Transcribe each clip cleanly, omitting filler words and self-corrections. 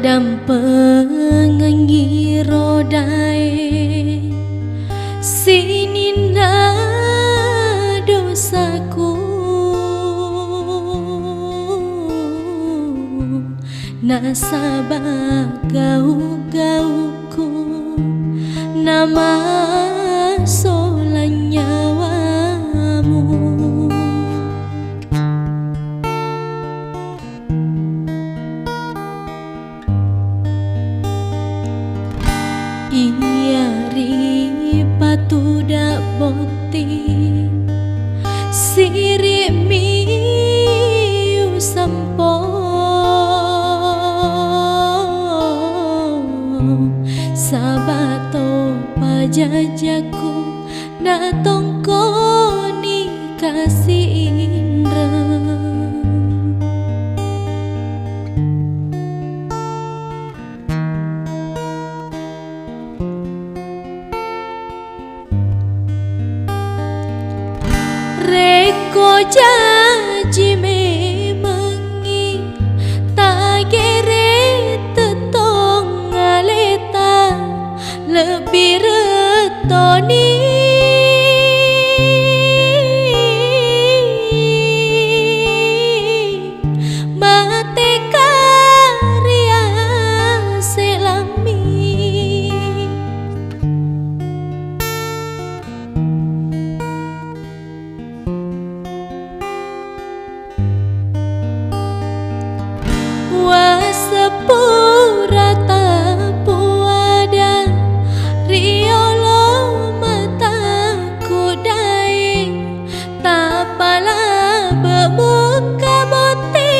dampeng ngiro dae sinina dosaku nasabah gau-gauku nama solan nyawamu iya ripatu dak boti sirimi sampo sabato pajajaku na tongkoni kasih indra reko janji memengi tagere tetong ngaleta lebih retoni mate karya selami wasepura tapuada riolo mataku dai tapala bemuka boti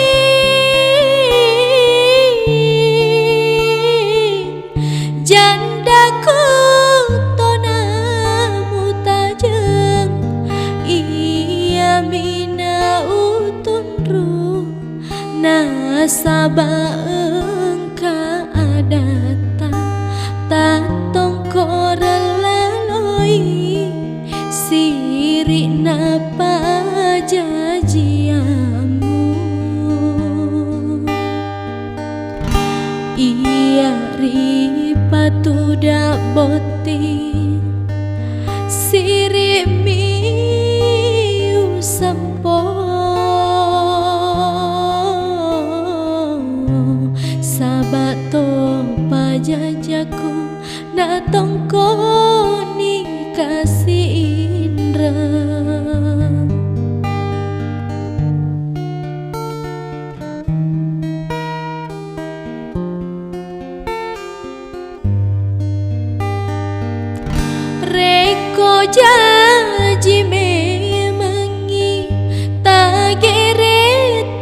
jandaku tonamu tajeng iya mina utunru nasabah engka adata tatong koreloi siri napa jajiamu iya ripatu dak boti siri miu sampo sabato pajajaku na tongkoni kasih indra reko janji memengi tagere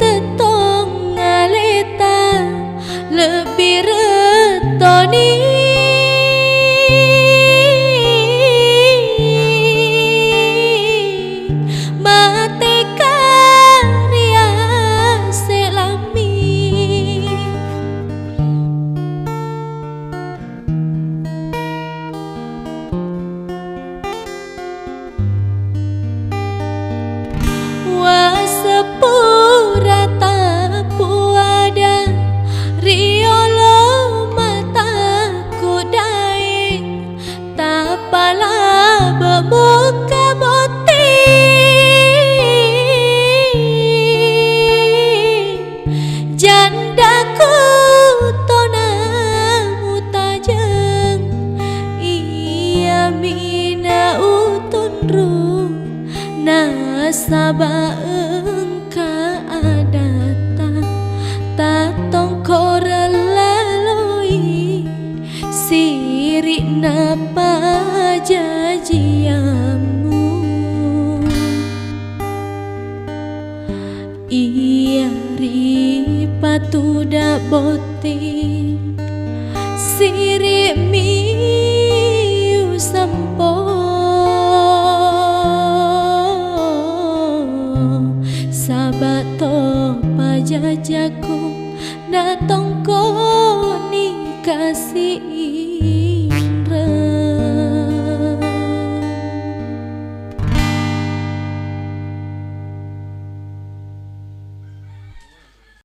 tetong ngaleta lebih retoni mate karya selami wasepura tapuada riolo mataku dai tapala bemuka boti jandaku tonamu tajeng iya mina utunru nasabah engka adata tatong koreloi siri napa jajiamu iya ripatu dak boti siri miu sampo sabato pajajaku na tongkoni kasih